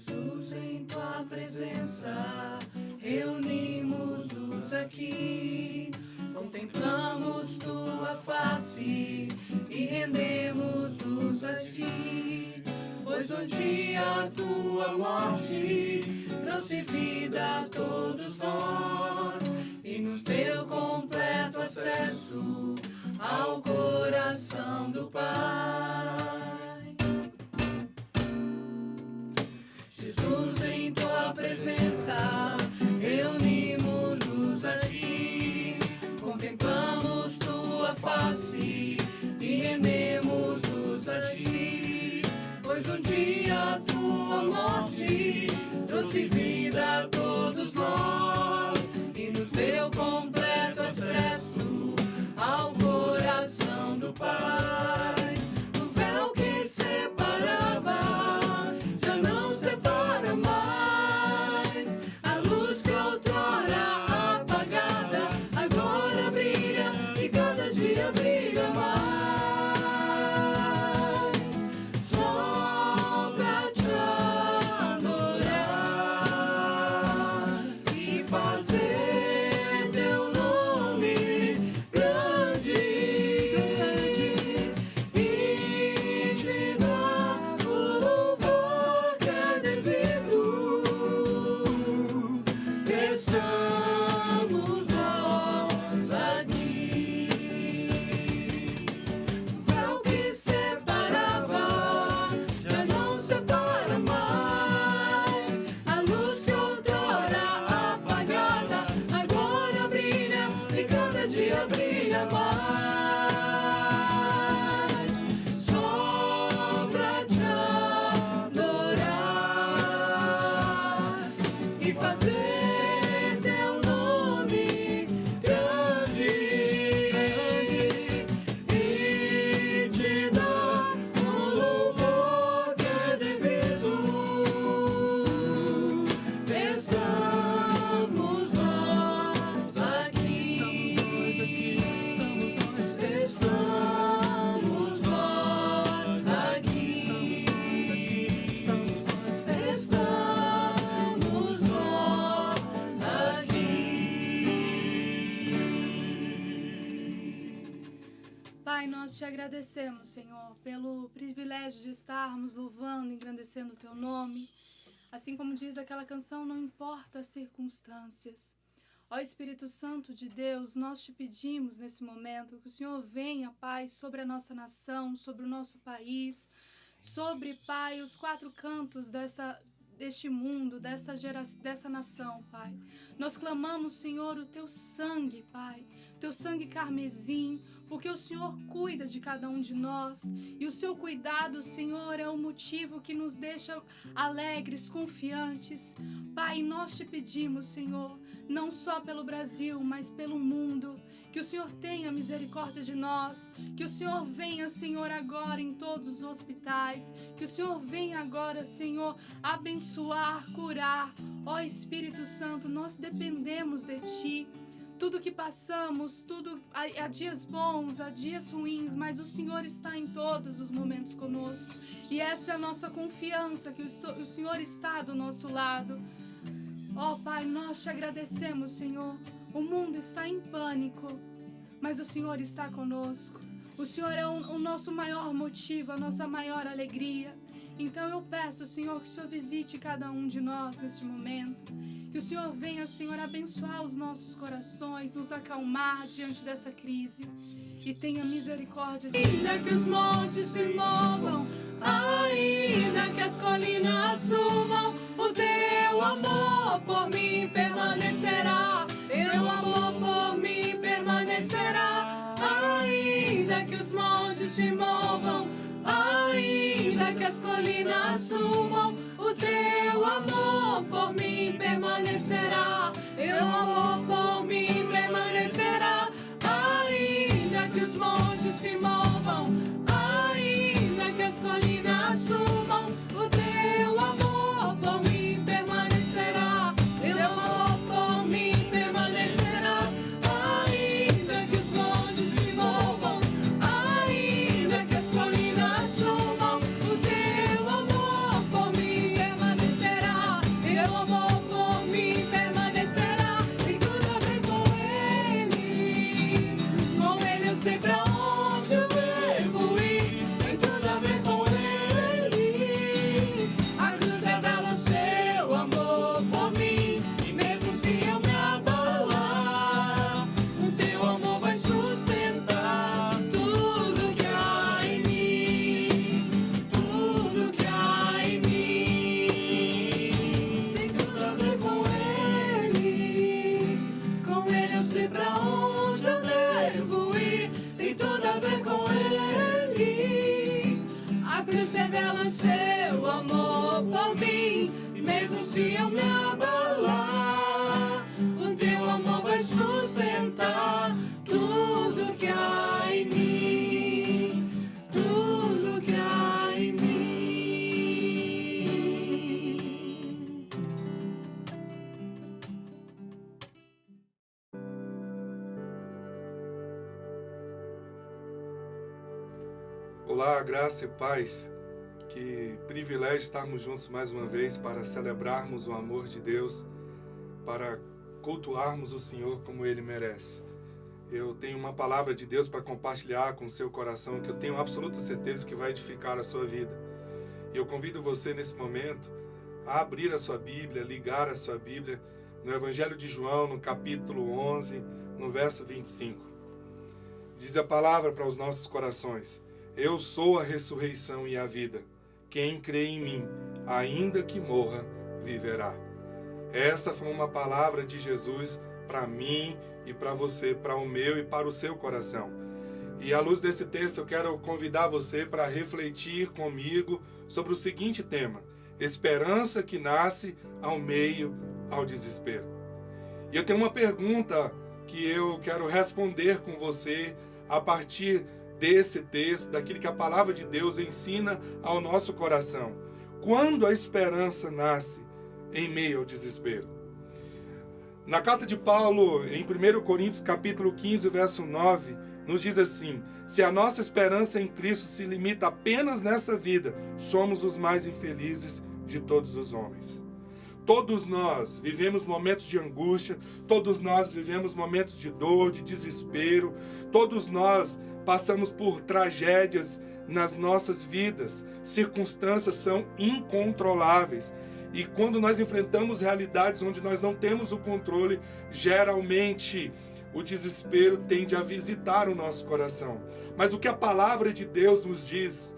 Jesus, em tua presença, reunimos-nos aqui, contemplamos tua face e rendemos-nos a ti. Pois um dia a tua morte trouxe vida a todos nós e nos deu completo acesso ao coração do Pai. Jesus, em tua presença, reunimos-nos aqui, contemplamos tua face e rendemos-nos a ti. Pois um dia a tua morte trouxe vida a todos nós e nos deu completo acesso ao coração do Pai. O véu que separava já não separa mais. A luz que outrora apagada agora brilha e cada dia brilha mais. Nós te agradecemos, Senhor, pelo privilégio de estarmos louvando, engrandecendo o teu nome. Assim como diz aquela canção, não importa as circunstâncias. Ó Espírito Santo de Deus, nós te pedimos nesse momento que o Senhor venha, Pai, sobre a nossa nação, sobre o nosso país, sobre, Pai, os quatro cantos deste mundo, dessa nação, Pai. Nós clamamos, Senhor, o teu sangue, Pai, teu sangue carmesim, porque o Senhor cuida de cada um de nós e o seu cuidado, Senhor, é o motivo que nos deixa alegres, confiantes. Pai, nós te pedimos, Senhor, não só pelo Brasil, mas pelo mundo, que o Senhor tenha misericórdia de nós, que o Senhor venha, Senhor, agora em todos os hospitais, que o Senhor venha agora, Senhor, abençoar, curar. Ó Espírito Santo, nós dependemos de Ti. Tudo que passamos, tudo há dias bons, há dias ruins, mas o Senhor está em todos os momentos conosco. E essa é a nossa confiança, que o Senhor está do nosso lado. Ó Pai, nós te agradecemos, Senhor. O mundo está em pânico, mas o Senhor está conosco. O Senhor é o nosso maior motivo, a nossa maior alegria. Então eu peço, Senhor, que o Senhor visite cada um de nós neste momento. Que o Senhor venha, Senhor, abençoar os nossos corações, nos acalmar diante dessa crise. E tenha misericórdia de nós. Ainda que os montes se movam, ainda que as colinas sumam, o teu amor por mim permanecerá. Teu amor por mim permanecerá. Ainda que os montes se movam, ainda que as colinas sumam, o teu amor por mim permanecerá. Teu amor por mim permanecerá. Ainda que os montes se movam, ainda que as colinas sumam, o teu amor por mim permanecerá. Teu amor por mim permanecerá. Ainda que os montes se movam, ainda que as colinas sumam, o teu amor por mim permanecerá. cruz revela o seu amor por mim. E mesmo se eu me abalar, o teu amor vai sustentar tudo que há em mim, tudo que há em mim. Olá, graça e paz. Que privilégio estarmos juntos mais uma vez para celebrarmos o amor de Deus, para cultuarmos o Senhor como Ele merece. Eu tenho uma palavra de Deus para compartilhar com o seu coração, que eu tenho absoluta certeza que vai edificar a sua vida. E eu convido você nesse momento a abrir a sua Bíblia, ligar a sua Bíblia no Evangelho de João, no capítulo 11, no verso 25. Diz a palavra para os nossos corações: eu sou a ressurreição e a vida. Quem crê em mim, ainda que morra, viverá. Essa foi uma palavra de Jesus para mim e para você, para o meu e para o seu coração. E à luz desse texto eu quero convidar você para refletir comigo sobre o seguinte tema: esperança que nasce ao meio ao desespero. E eu tenho uma pergunta que eu quero responder com você a partir desse texto, daquilo que a palavra de Deus ensina ao nosso coração. Quando a esperança nasce em meio ao desespero? Na carta de Paulo, em 1 Coríntios capítulo 15, verso 9, nos diz assim: se a nossa esperança em Cristo se limita apenas nessa vida, somos os mais infelizes de todos os homens. Todos nós vivemos momentos de angústia, todos nós vivemos momentos de dor, de desespero, todos nós passamos por tragédias nas nossas vidas, circunstâncias são incontroláveis. E quando nós enfrentamos realidades onde nós não temos o controle, geralmente o desespero tende a visitar o nosso coração. Mas o que a palavra de Deus nos diz,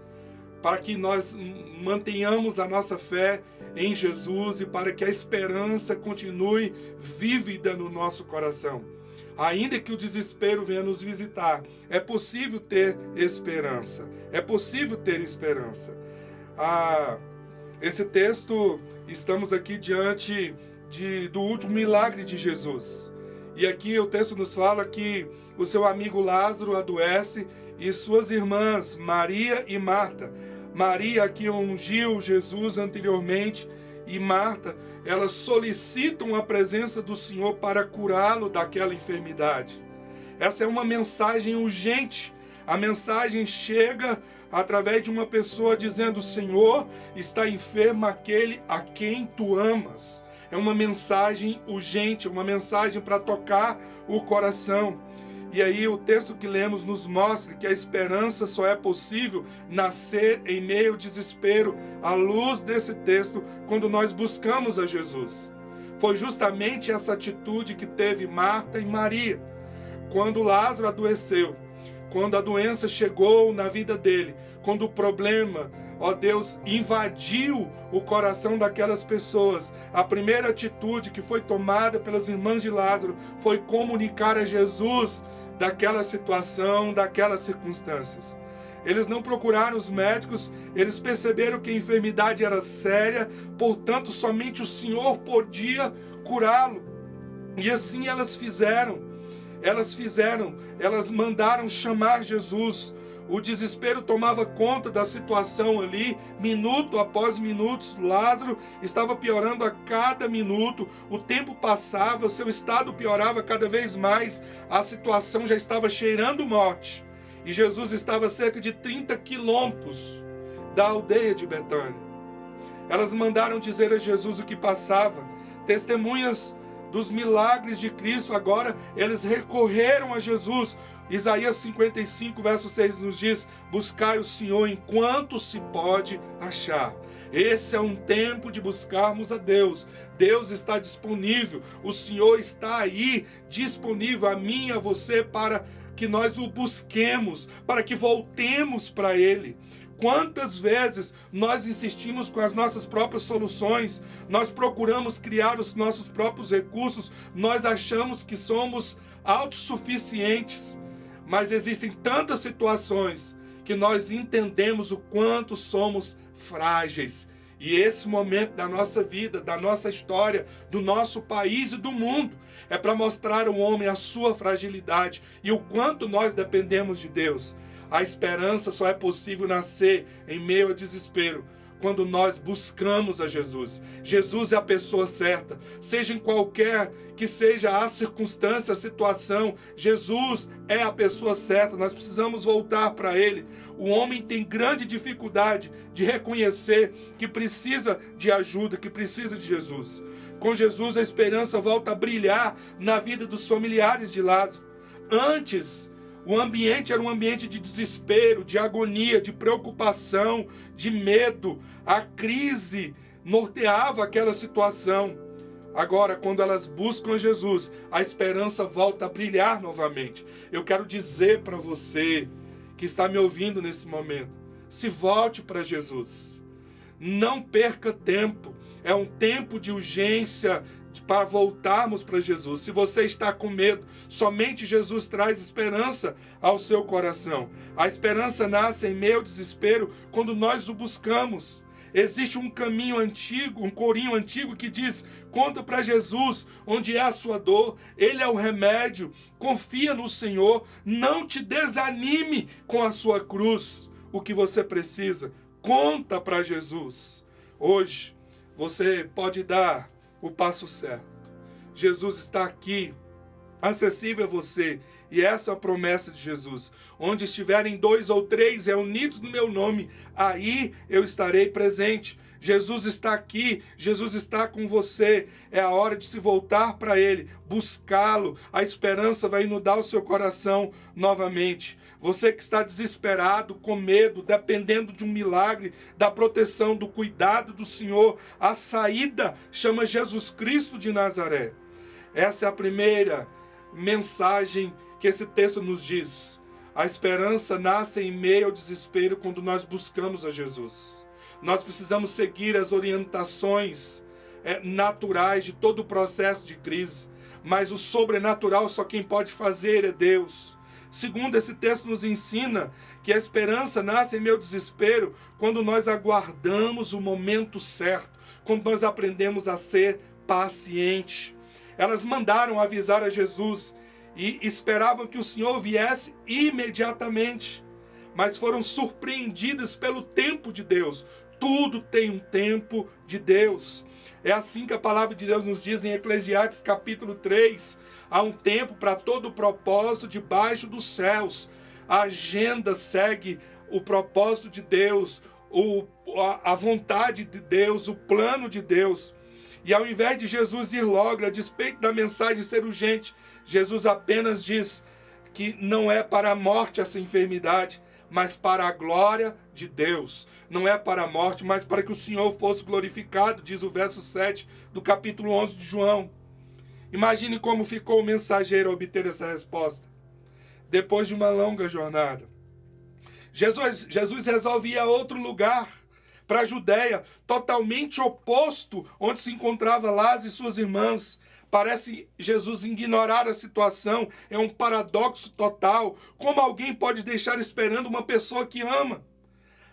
para que nós mantenhamos a nossa fé em Jesus e para que a esperança continue vívida no nosso coração. Ainda que o desespero venha nos visitar, é possível ter esperança. É possível ter esperança. Esse texto, estamos aqui diante do último milagre de Jesus. E aqui o texto nos fala que o seu amigo Lázaro adoece e suas irmãs, Maria e Marta. Maria, que ungiu Jesus anteriormente, e Marta, elas solicitam a presença do Senhor para curá-lo daquela enfermidade. Essa é uma mensagem urgente. A mensagem chega através de uma pessoa dizendo: Senhor, está enfermo aquele a quem tu amas. É uma mensagem urgente, uma mensagem para tocar o coração. E aí o texto que lemos nos mostra que a esperança só é possível nascer em meio ao desespero, à luz desse texto, quando nós buscamos a Jesus. Foi justamente essa atitude que teve Marta e Maria. Quando Lázaro adoeceu, quando a doença chegou na vida dele, quando o problema, ó Deus, invadiu o coração daquelas pessoas, a primeira atitude que foi tomada pelas irmãs de Lázaro foi comunicar a Jesus daquela situação, daquelas circunstâncias. Eles não procuraram os médicos, eles perceberam que a enfermidade era séria, portanto somente o Senhor podia curá-lo. E assim elas fizeram, elas mandaram chamar Jesus. O desespero tomava conta da situação ali, minuto após minuto. Lázaro estava piorando a cada minuto, o tempo passava, seu estado piorava cada vez mais, a situação já estava cheirando morte. E Jesus estava a cerca de 30 quilômetros da aldeia de Betânia. Elas mandaram dizer a Jesus o que passava. Testemunhas dos milagres de Cristo, agora eles recorreram a Jesus. Isaías 55, verso 6 nos diz: buscai o Senhor enquanto se pode achar. Esse é um tempo de buscarmos a Deus. Deus está disponível, o Senhor está aí, disponível a mim e a você, para que nós o busquemos, para que voltemos para Ele. Quantas vezes nós insistimos com as nossas próprias soluções, nós procuramos criar os nossos próprios recursos, nós achamos que somos autossuficientes, mas existem tantas situações que nós entendemos o quanto somos frágeis. E esse momento da nossa vida, da nossa história, do nosso país e do mundo, é para mostrar ao homem a sua fragilidade e o quanto nós dependemos de Deus. A esperança só é possível nascer em meio ao desespero, quando nós buscamos a Jesus. Jesus é a pessoa certa, seja em qualquer que seja a circunstância, a situação, Jesus é a pessoa certa, nós precisamos voltar para Ele. O homem tem grande dificuldade de reconhecer que precisa de ajuda, que precisa de Jesus. Com Jesus a esperança volta a brilhar na vida dos familiares de Lázaro. Antes, o ambiente era um ambiente de desespero, de agonia, de preocupação, de medo. A crise norteava aquela situação. Agora, quando elas buscam Jesus, a esperança volta a brilhar novamente. Eu quero dizer para você que está me ouvindo nesse momento, se volte para Jesus. Não perca tempo. É um tempo de urgência para voltarmos para Jesus. Se você está com medo, somente Jesus traz esperança ao seu coração. A esperança nasce em meio ao desespero quando nós o buscamos. Existe um caminho antigo, um corinho antigo que diz: conta para Jesus onde é a sua dor, Ele é o remédio, confia no Senhor, não te desanime com a sua cruz. O que você precisa, conta para Jesus. Hoje, você pode dar o passo certo. Jesus está aqui, acessível a você, e essa é a promessa de Jesus. Onde estiverem 2 ou 3 reunidos no meu nome, aí eu estarei presente. Jesus está aqui, Jesus está com você. É a hora de se voltar para Ele, buscá-lo. A esperança vai inundar o seu coração novamente. Você que está desesperado, com medo, dependendo de um milagre, da proteção, do cuidado do Senhor, a saída chama Jesus Cristo de Nazaré. Essa é a primeira mensagem que esse texto nos diz. A esperança nasce em meio ao desespero quando nós buscamos a Jesus. Nós precisamos seguir as orientações naturais de todo o processo de crise, mas o sobrenatural só quem pode fazer é Deus. Segundo, esse texto nos ensina que a esperança nasce em meio ao desespero quando nós aguardamos o momento certo, quando nós aprendemos a ser paciente. Elas mandaram avisar a Jesus e esperavam que o Senhor viesse imediatamente, mas foram surpreendidas pelo tempo de Deus. Tudo tem um tempo de Deus. É assim que a palavra de Deus nos diz em Eclesiastes capítulo 3. Há um tempo para todo o propósito debaixo dos céus. A agenda segue o propósito de Deus, a vontade de Deus, o plano de Deus. E ao invés de Jesus ir logo, a despeito da mensagem ser urgente, Jesus apenas diz que não é para a morte essa enfermidade, mas para a glória de Deus. Não é para a morte, mas para que o Senhor fosse glorificado, diz o verso 7 do capítulo 11 de João. Imagine como ficou o mensageiro ao obter essa resposta. Depois de uma longa jornada, Jesus resolve ir a outro lugar, para a Judéia, totalmente oposto onde se encontrava Lázaro e suas irmãs. Parece Jesus ignorar a situação, é um paradoxo total. Como alguém pode deixar esperando uma pessoa que ama?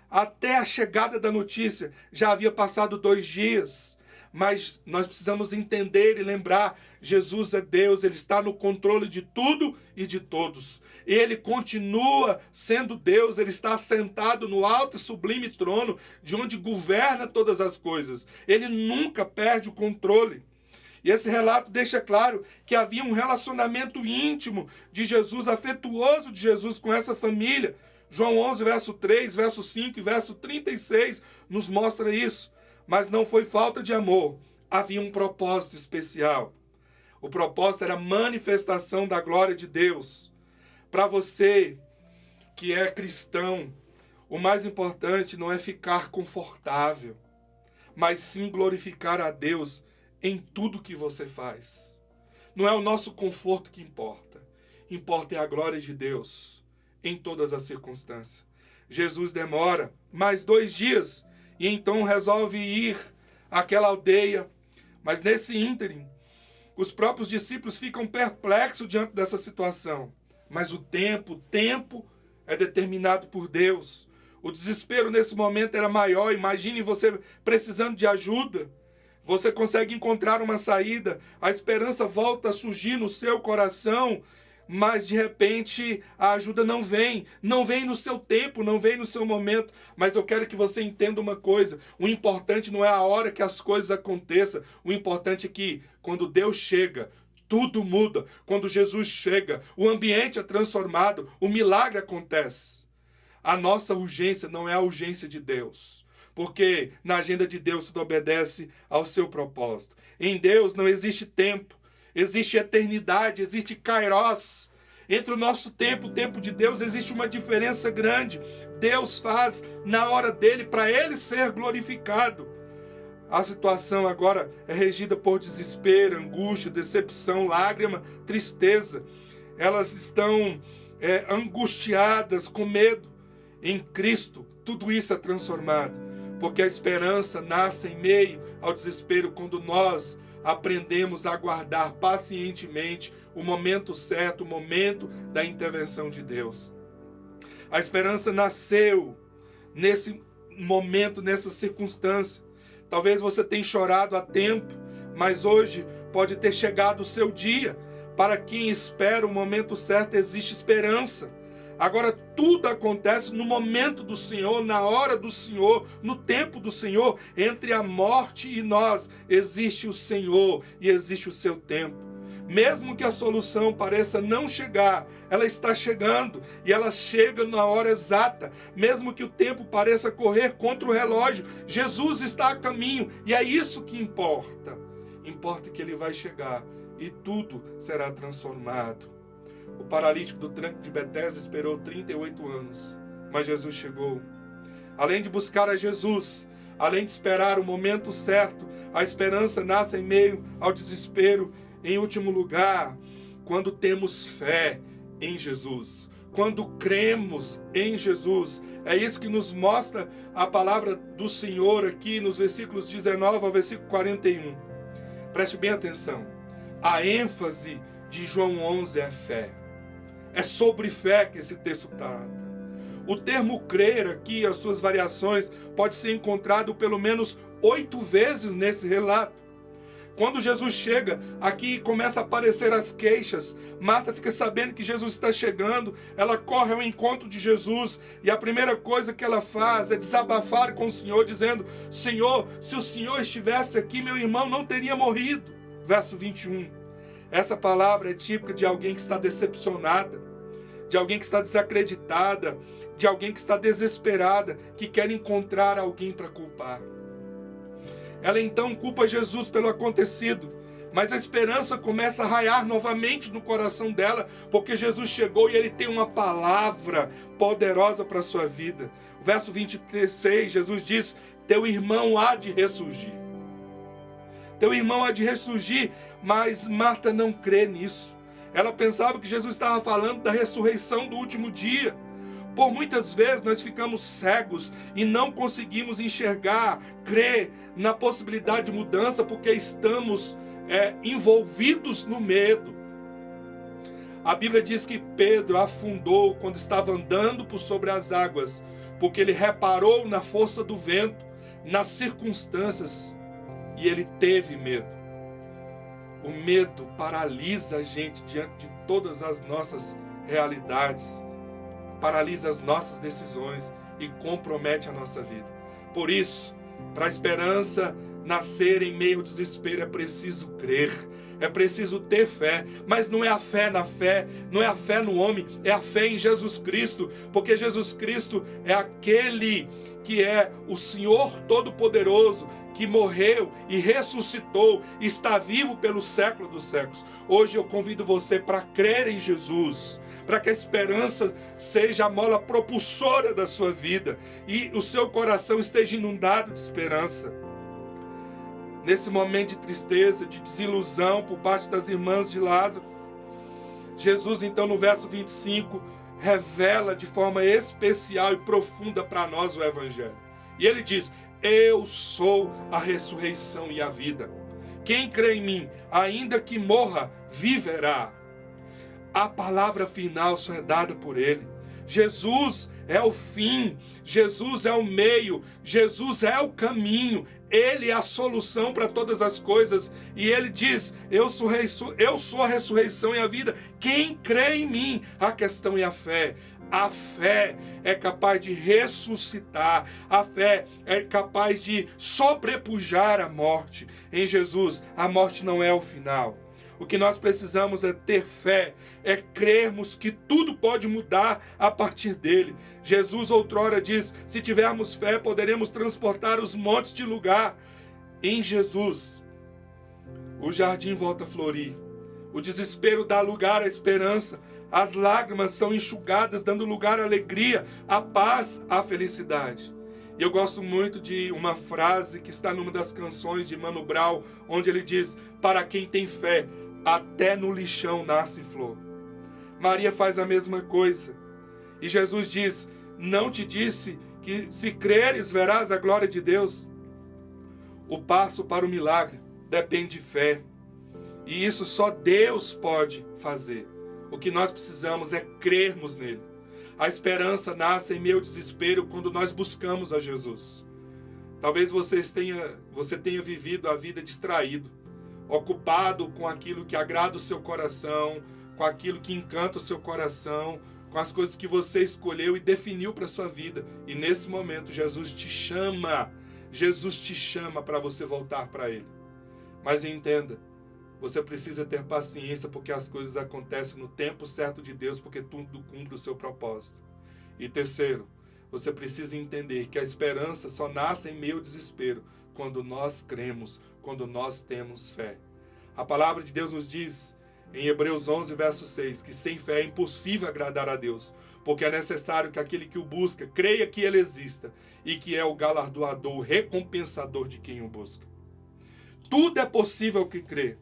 Até a chegada da notícia, já havia passado 2 dias. Mas nós precisamos entender e lembrar, Jesus é Deus, Ele está no controle de tudo e de todos. Ele continua sendo Deus, Ele está assentado no alto e sublime trono, de onde governa todas as coisas. Ele nunca perde o controle. E esse relato deixa claro que havia um relacionamento íntimo de Jesus, afetuoso de Jesus com essa família. João 11, verso 3, verso 5 e verso 36 nos mostra isso. Mas não foi falta de amor, havia um propósito especial. O propósito era a manifestação da glória de Deus. Para você que é cristão, o mais importante não é ficar confortável, mas sim glorificar a Deus em tudo que você faz. Não é o nosso conforto que importa. Importa é a glória de Deus em todas as circunstâncias. Jesus demora mais 2 dias e então resolve ir àquela aldeia. Mas nesse ínterim, os próprios discípulos ficam perplexos diante dessa situação. Mas o tempo é determinado por Deus. O desespero nesse momento era maior. Imagine você precisando de ajuda. Você consegue encontrar uma saída. A esperança volta a surgir no seu coração. Mas de repente a ajuda não vem. Não vem no seu tempo, não vem no seu momento. Mas eu quero que você entenda uma coisa. O importante não é a hora que as coisas aconteçam. O importante é que quando Deus chega, tudo muda. Quando Jesus chega, o ambiente é transformado. O milagre acontece. A nossa urgência não é a urgência de Deus. Porque na agenda de Deus tudo obedece ao seu propósito. Em Deus não existe tempo. Existe eternidade, existe kairos. Entre o nosso tempo e o tempo de Deus existe uma diferença grande. Deus faz na hora dele para ele ser glorificado. A situação agora é regida por desespero, angústia, decepção, lágrima, tristeza. Elas estão angustiadas, com medo. Em Cristo, tudo isso é transformado. Porque a esperança nasce em meio ao desespero quando nós aprendemos a aguardar pacientemente o momento certo, o momento da intervenção de Deus. A esperança nasceu nesse momento, nessa circunstância. Talvez você tenha chorado há tempo, mas hoje pode ter chegado o seu dia. Para quem espera o momento certo, existe esperança. Agora tudo acontece no momento do Senhor, na hora do Senhor, no tempo do Senhor. Entre a morte e nós existe o Senhor e existe o seu tempo. Mesmo que a solução pareça não chegar, ela está chegando e ela chega na hora exata. Mesmo que o tempo pareça correr contra o relógio, Jesus está a caminho e é isso que importa. Importa que ele vai chegar e tudo será transformado. O paralítico do tranco de Betesda esperou 38 anos, mas Jesus chegou. Além de buscar a Jesus, além de esperar o momento certo, a esperança nasce em meio ao desespero. Em último lugar, quando temos fé em Jesus, quando cremos em Jesus. É isso que nos mostra a palavra do Senhor aqui nos versículos 19 ao versículo 41. Preste bem atenção. A ênfase de João 11 é fé. É sobre fé que esse texto trata. O termo crer aqui, as suas variações, pode ser encontrado pelo menos 8 vezes nesse relato. Quando Jesus chega, aqui começa a aparecer as queixas. Marta fica sabendo que Jesus está chegando. Ela corre ao encontro de Jesus. E a primeira coisa que ela faz é desabafar com o Senhor, dizendo: Senhor, se o Senhor estivesse aqui, meu irmão não teria morrido. Verso 21. Essa palavra é típica de alguém que está decepcionada, de alguém que está desacreditada, de alguém que está desesperada, que quer encontrar alguém para culpar. Ela então culpa Jesus pelo acontecido, mas a esperança começa a raiar novamente no coração dela, porque Jesus chegou e ele tem uma palavra poderosa para a sua vida. Verso 26, Jesus diz: teu irmão há de ressurgir. Teu irmão há de ressurgir, mas Marta não crê nisso. Ela pensava que Jesus estava falando da ressurreição do último dia. Por muitas vezes nós ficamos cegos e não conseguimos enxergar, crer na possibilidade de mudança, porque estamos envolvidos no medo. A Bíblia diz que Pedro afundou quando estava andando por sobre as águas, porque ele reparou na força do vento, nas circunstâncias, e ele teve medo. O medo paralisa a gente diante de todas as nossas realidades, paralisa as nossas decisões e compromete a nossa vida. Por isso, para a esperança nascer em meio ao desespero, é preciso crer, é preciso ter fé, mas não é a fé na fé, não é a fé no homem, é a fé em Jesus Cristo, porque Jesus Cristo é aquele que é o Senhor Todo-Poderoso, que morreu e ressuscitou, está vivo pelo século dos séculos. Hoje eu convido você para crer em Jesus, para que a esperança seja a mola propulsora da sua vida e o seu coração esteja inundado de esperança. Nesse momento de tristeza, de desilusão por parte das irmãs de Lázaro, Jesus então no verso 25 revela de forma especial e profunda para nós o Evangelho. E ele diz: eu sou a ressurreição e a vida. Quem crê em mim, ainda que morra, viverá. A palavra final só é dada por ele. Jesus é o fim, Jesus é o meio, Jesus é o caminho, Ele é a solução para todas as coisas. E Ele diz, eu sou a ressurreição e a vida. Quem crê em mim? A questão é a fé. A fé é capaz de ressuscitar. A fé é capaz de sobrepujar a morte. Em Jesus, a morte não é o final. O que nós precisamos é ter fé, é crermos que tudo pode mudar a partir dele. Jesus outrora diz, se tivermos fé, poderemos transportar os montes de lugar. Em Jesus, o jardim volta a florir. O desespero dá lugar à esperança. As lágrimas são enxugadas, dando lugar à alegria, à paz, à felicidade. E eu gosto muito de uma frase que está numa das canções de Mano Brown, onde ele diz, para quem tem fé, até no lixão nasce flor. Maria faz a mesma coisa. E Jesus diz, não te disse que se creres verás a glória de Deus? O passo para o milagre depende de fé. E isso só Deus pode fazer. O que nós precisamos é crermos nele. A esperança nasce em meio desespero quando nós buscamos a Jesus. Talvez você tenha vivido a vida distraído, ocupado com aquilo que agrada o seu coração, com aquilo que encanta o seu coração, com as coisas que você escolheu e definiu para a sua vida. E nesse momento Jesus te chama para você voltar para Ele. Mas entenda, você precisa ter paciência porque as coisas acontecem no tempo certo de Deus, porque tudo cumpre o seu propósito. E terceiro, você precisa entender que a esperança só nasce em meio ao desespero, quando nós cremos, quando nós temos fé. A palavra de Deus nos diz, em Hebreus 11, verso 6, que sem fé é impossível agradar a Deus, porque é necessário que aquele que o busca creia que Ele exista e que é o galardoador, o recompensador de quem o busca. Tudo é possível que crê.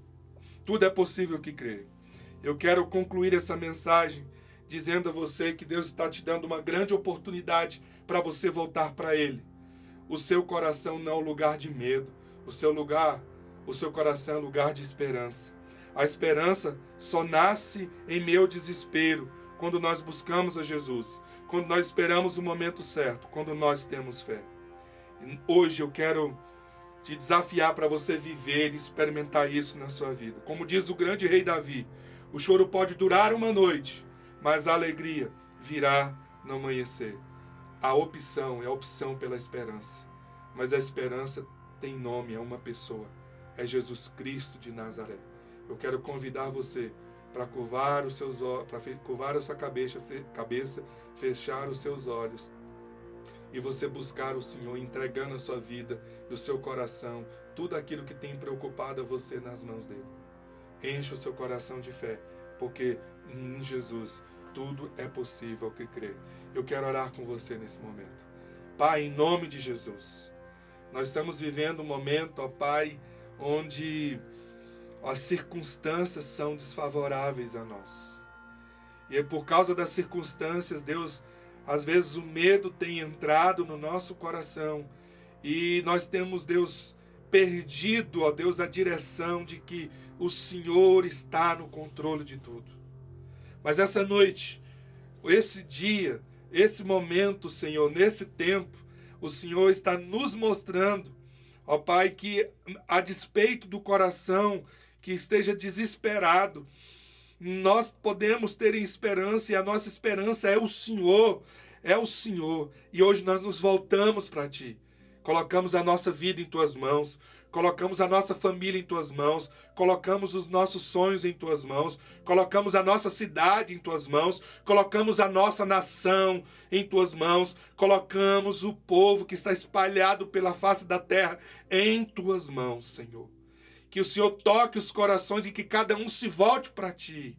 Tudo é possível que crê. Eu quero concluir essa mensagem dizendo a você que Deus está te dando uma grande oportunidade para você voltar para Ele. O seu coração não é um lugar de medo. O seu coração é um lugar de esperança. A esperança só nasce em meio ao desespero, quando nós buscamos a Jesus, quando nós esperamos o momento certo, quando nós temos fé. E hoje eu quero te desafiar para você viver e experimentar isso na sua vida. Como diz o grande rei Davi, o choro pode durar uma noite, mas a alegria virá no amanhecer. A opção é a opção pela esperança. Mas a esperança tem nome, é uma pessoa. É Jesus Cristo de Nazaré. Eu quero convidar você para curvar os seus olhos, para curvar a sua cabeça, fechar os seus olhos e você buscar o Senhor, entregando a sua vida e o seu coração, tudo aquilo que tem preocupado a você nas mãos dele. Enche o seu coração de fé, porque em Jesus tudo é possível que crê. Eu quero orar com você nesse momento. Pai, em nome de Jesus, nós estamos vivendo um momento, ó Pai, onde as circunstâncias são desfavoráveis a nós. E é por causa das circunstâncias, Deus, às vezes o medo tem entrado no nosso coração e nós temos, Deus, perdido, ó Deus, a direção de que o Senhor está no controle de tudo. Mas essa noite, esse dia, esse momento, Senhor, nesse tempo, o Senhor está nos mostrando, ó Pai, que a despeito do coração que esteja desesperado, nós podemos ter esperança e a nossa esperança é o Senhor, é o Senhor. E hoje nós nos voltamos para Ti, colocamos a nossa vida em Tuas mãos, colocamos a nossa família em Tuas mãos, colocamos os nossos sonhos em Tuas mãos, colocamos a nossa cidade em Tuas mãos, colocamos a nossa nação em Tuas mãos, colocamos o povo que está espalhado pela face da terra em Tuas mãos, Senhor. Que o Senhor toque os corações e que cada um se volte para Ti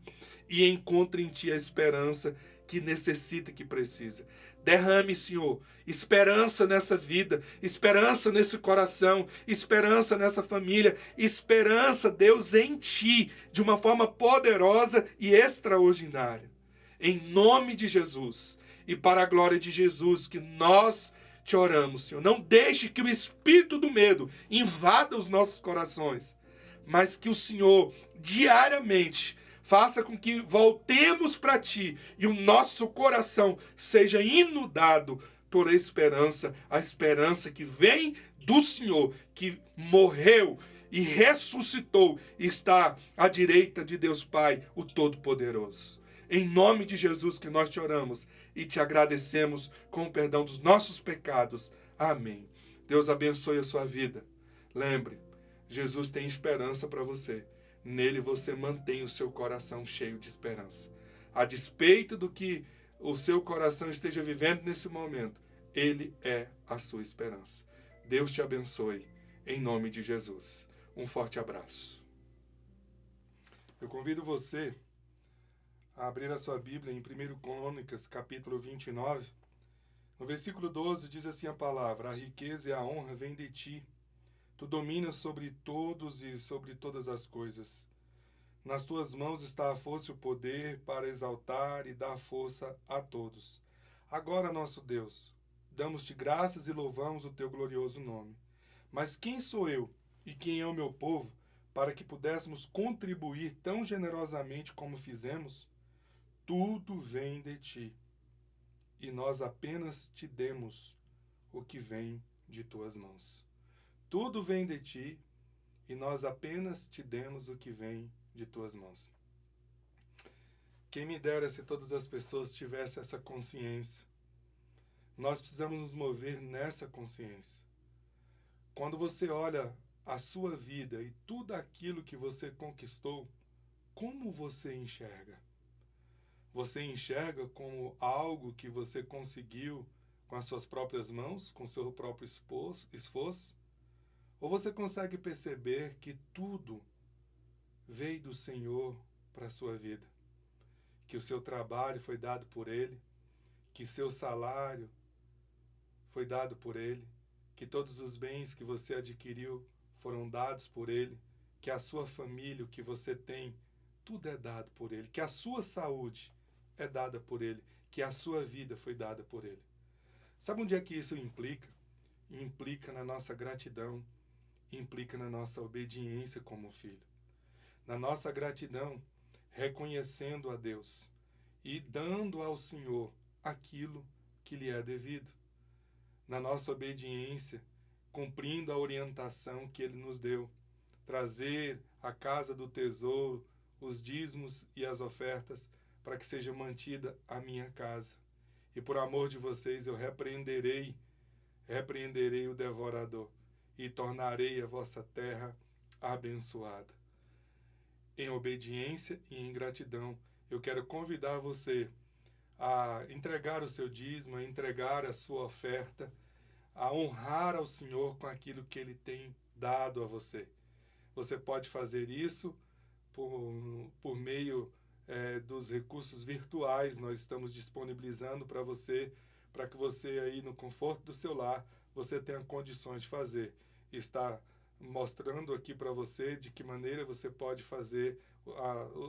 e encontre em Ti a esperança que necessita, que precisa. Derrame, Senhor, esperança nessa vida, esperança nesse coração, esperança nessa família, esperança, Deus, em Ti, de uma forma poderosa e extraordinária. Em nome de Jesus e para a glória de Jesus que nós Te oramos, Senhor. Não deixe que o espírito do medo invada os nossos corações, mas que o Senhor diariamente Faça com que voltemos para Ti e o nosso coração seja inundado por esperança, a esperança que vem do Senhor, que morreu e ressuscitou, está à direita de Deus Pai, o Todo-Poderoso. Em nome de Jesus que nós te oramos e te agradecemos com o perdão dos nossos pecados. Amém. Deus abençoe a sua vida. Lembre, Jesus tem esperança para você. Nele você mantém o seu coração cheio de esperança. A despeito do que o seu coração esteja vivendo nesse momento, Ele é a sua esperança. Deus te abençoe, em nome de Jesus. Um forte abraço. Eu convido você a abrir a sua Bíblia em 1 Crônicas, capítulo 29. No versículo 12 diz assim a palavra: a riqueza e a honra vêm de ti. Tu dominas sobre todos e sobre todas as coisas. Nas tuas mãos está a força e o poder para exaltar e dar força a todos. Agora, nosso Deus, damos-te graças e louvamos o teu glorioso nome. Mas quem sou eu e quem é o meu povo para que pudéssemos contribuir tão generosamente como fizemos? Tudo vem de ti, e nós apenas te demos o que vem de tuas mãos. Tudo vem de ti, e nós apenas te demos o que vem de tuas mãos. Quem me dera se todas as pessoas tivessem essa consciência. Nós precisamos nos mover nessa consciência. Quando você olha a sua vida e tudo aquilo que você conquistou, como você enxerga? Você enxerga como algo que você conseguiu com as suas próprias mãos, com o seu próprio esforço? Ou você consegue perceber que tudo veio do Senhor para a sua vida? Que o seu trabalho foi dado por Ele, que seu salário foi dado por Ele, que todos os bens que você adquiriu foram dados por Ele, que a sua família, o que você tem, tudo é dado por Ele, que a sua saúde é dada por Ele, que a sua vida foi dada por Ele. Sabe onde é que isso implica? Implica na nossa gratidão, implica na nossa obediência como filho. Na nossa gratidão, reconhecendo a Deus e dando ao Senhor aquilo que lhe é devido. Na nossa obediência, cumprindo a orientação que Ele nos deu, trazer à casa do tesouro os dízimos e as ofertas para que seja mantida a minha casa. E por amor de vocês eu repreenderei o devorador e tornarei a vossa terra abençoada. Em obediência e em gratidão, eu quero convidar você a entregar o seu dízimo, a entregar a sua oferta, a honrar ao Senhor com aquilo que Ele tem dado a você. Você pode fazer isso por meio dos recursos virtuais. Nós estamos disponibilizando para você, para que você aí no conforto do seu lar, você tenha condições de fazer. Está mostrando aqui para você de que maneira você pode fazer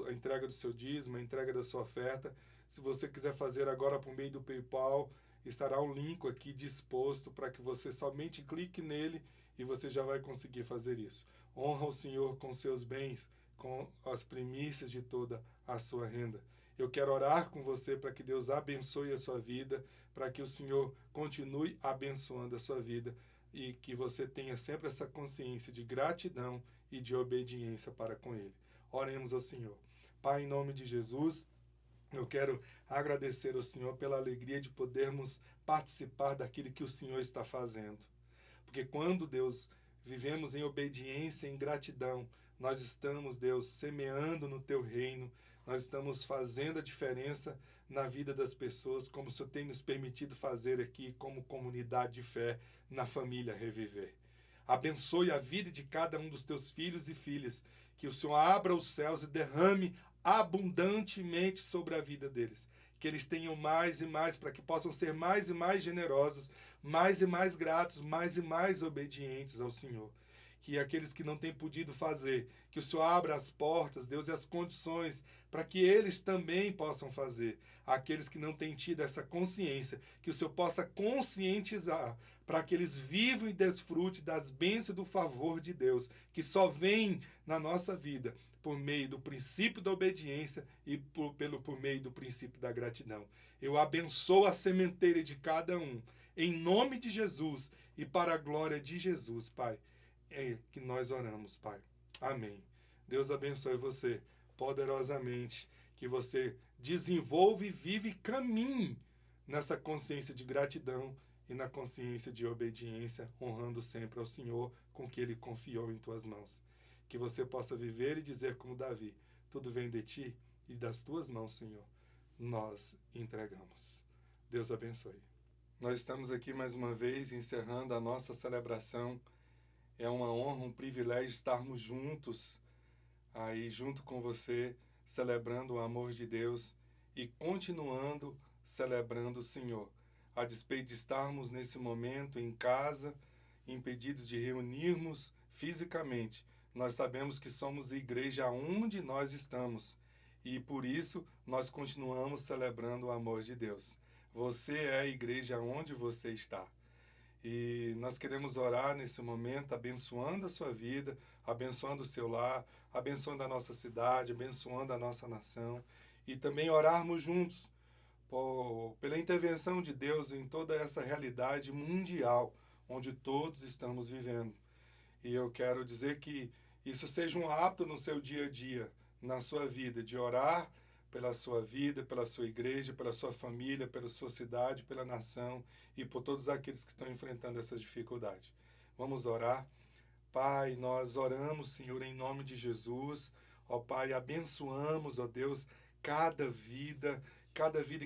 a entrega do seu dízimo, a entrega da sua oferta. Se você quiser fazer agora por meio do PayPal, estará um link aqui disposto para que você somente clique nele e você já vai conseguir fazer isso. Honra o Senhor com seus bens, com as primícias de toda a sua renda. Eu quero orar com você para que Deus abençoe a sua vida, para que o Senhor continue abençoando a sua vida e que você tenha sempre essa consciência de gratidão e de obediência para com Ele. Oremos ao Senhor. Pai, em nome de Jesus, eu quero agradecer ao Senhor pela alegria de podermos participar daquilo que o Senhor está fazendo. Porque quando, Deus, vivemos em obediência, em gratidão, nós estamos, Deus, semeando no Teu reino, nós estamos fazendo a diferença na vida das pessoas, como o Senhor tem nos permitido fazer aqui como comunidade de fé na família Reviver. Abençoe a vida de cada um dos Teus filhos e filhas, que o Senhor abra os céus e derrame abundantemente sobre a vida deles. Que eles tenham mais e mais, para que possam ser mais e mais generosos, mais e mais gratos, mais e mais obedientes ao Senhor. Que aqueles que não têm podido fazer, que o Senhor abra as portas, Deus, e as condições para que eles também possam fazer. Aqueles que não têm tido essa consciência, que o Senhor possa conscientizar para que eles vivam e desfrutem das bênçãos do favor de Deus, que só vem na nossa vida por meio do princípio da obediência e por meio do princípio da gratidão. Eu abençoo a sementeira de cada um, em nome de Jesus e para a glória de Jesus, Pai. É que nós oramos, Pai. Amém. Deus abençoe você poderosamente, que você desenvolva e vive e caminhe nessa consciência de gratidão e na consciência de obediência, honrando sempre ao Senhor com que Ele confiou em tuas mãos. Que você possa viver e dizer como Davi, tudo vem de ti e das tuas mãos, Senhor, nós entregamos. Deus abençoe. Nós estamos aqui mais uma vez encerrando a nossa celebração. É uma honra, um privilégio estarmos juntos, aí junto com você, celebrando o amor de Deus e continuando celebrando o Senhor. A despeito de estarmos nesse momento em casa, impedidos de reunirmos fisicamente, nós sabemos que somos igreja onde nós estamos e por isso nós continuamos celebrando o amor de Deus. Você é a igreja onde você está. E nós queremos orar nesse momento, abençoando a sua vida, abençoando o seu lar, abençoando a nossa cidade, abençoando a nossa nação e também orarmos juntos pela intervenção de Deus em toda essa realidade mundial onde todos estamos vivendo. E eu quero dizer que isso seja um hábito no seu dia a dia, na sua vida, de orar pela sua vida, pela sua igreja, pela sua família, pela sua cidade, pela nação e por todos aqueles que estão enfrentando essa dificuldade. Vamos orar. Pai, nós oramos, Senhor, em nome de Jesus. Ó Pai, abençoamos, ó Deus, cada vida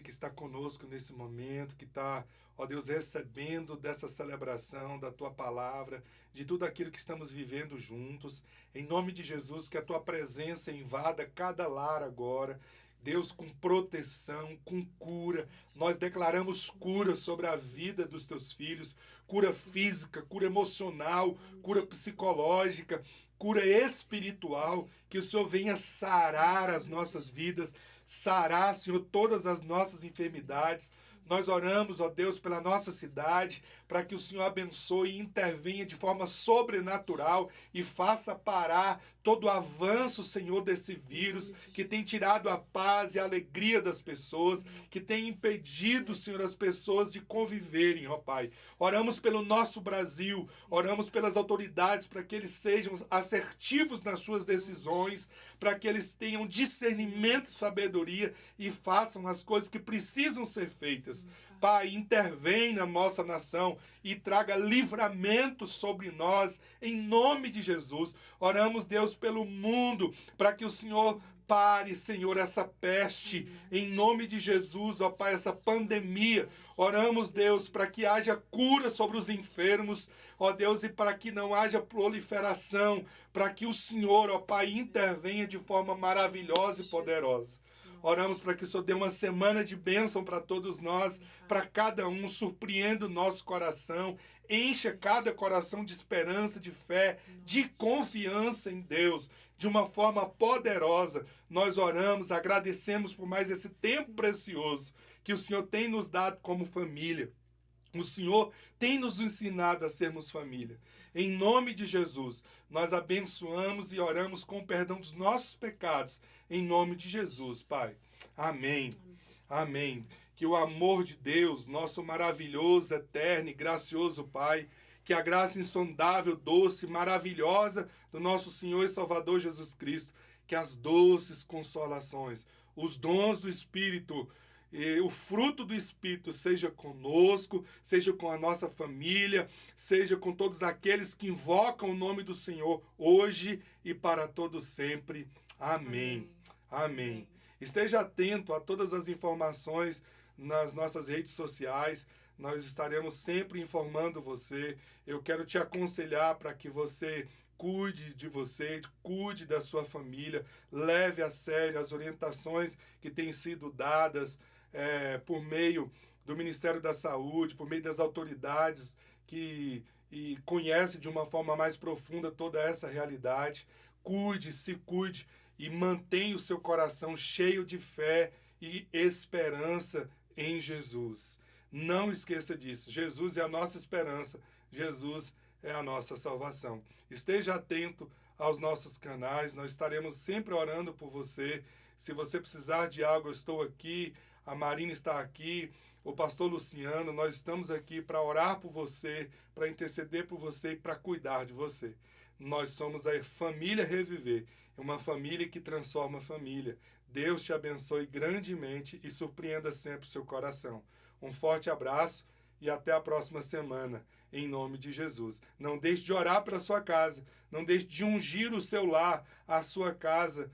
que está conosco nesse momento, que está, ó Deus, recebendo dessa celebração, da Tua palavra, de tudo aquilo que estamos vivendo juntos. Em nome de Jesus, que a Tua presença invada cada lar agora. Deus, com proteção, com cura. Nós declaramos cura sobre a vida dos Teus filhos, cura física, cura emocional, cura psicológica, cura espiritual, que o Senhor venha sarar as nossas vidas, sarar, Senhor, todas as nossas enfermidades. Nós oramos, ó Deus, pela nossa cidade, para que o Senhor abençoe e intervenha de forma sobrenatural e faça parar todo o avanço, Senhor, desse vírus, que tem tirado a paz e a alegria das pessoas, que tem impedido, Senhor, as pessoas de conviverem, ó Pai. Oramos pelo nosso Brasil, oramos pelas autoridades, para que eles sejam assertivos nas suas decisões, para que eles tenham discernimento e sabedoria e façam as coisas que precisam ser feitas. Pai, intervém na nossa nação e traga livramento sobre nós, em nome de Jesus. Oramos, Deus, pelo mundo, para que o Senhor pare, Senhor, essa peste, em nome de Jesus, ó Pai, essa pandemia. Oramos, Deus, para que haja cura sobre os enfermos, ó Deus, e para que não haja proliferação, para que o Senhor, ó Pai, intervenha de forma maravilhosa e poderosa. Oramos para que o Senhor dê uma semana de bênção para todos nós, para cada um, surpreenda o nosso coração, encha cada coração de esperança, de fé, de confiança em Deus, de uma forma poderosa. Nós oramos, agradecemos por mais esse tempo precioso que o Senhor tem nos dado como família. O Senhor tem nos ensinado a sermos família. Em nome de Jesus, nós abençoamos e oramos com o perdão dos nossos pecados. Em nome de Jesus, Pai. Amém. Amém. Que o amor de Deus, nosso maravilhoso, eterno e gracioso Pai, que a graça insondável, doce, maravilhosa do nosso Senhor e Salvador Jesus Cristo, que as doces consolações, os dons do Espírito, e o fruto do Espírito seja conosco, seja com a nossa família, seja com todos aqueles que invocam o nome do Senhor hoje e para todo sempre. Amém. Amém. Esteja atento a todas as informações nas nossas redes sociais. Nós estaremos sempre informando você. Eu quero te aconselhar para que você cuide de você, cuide da sua família, leve a sério as orientações que têm sido dadas por meio do Ministério da Saúde, por meio das autoridades que conhecem de uma forma mais profunda toda essa realidade. Cuide, se cuide e mantenha o seu coração cheio de fé e esperança em Jesus. Não esqueça disso. Jesus é a nossa esperança. Jesus é a nossa salvação. Esteja atento aos nossos canais. Nós estaremos sempre orando por você. Se você precisar de algo, eu estou aqui. A Marina está aqui. O pastor Luciano, nós estamos aqui para orar por você, para interceder por você e para cuidar de você. Nós somos a família Reviver, uma família que transforma a família. Deus te abençoe grandemente e surpreenda sempre o seu coração. Um forte abraço e até a próxima semana, em nome de Jesus. Não deixe de orar pela sua casa, não deixe de ungir o seu lar, a sua casa,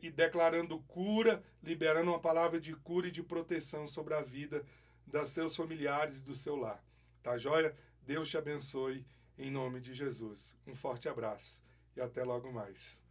e declarando cura, liberando uma palavra de cura e de proteção sobre a vida dos seus familiares e do seu lar. Tá joia? Deus te abençoe em nome de Jesus. Um forte abraço e até logo mais.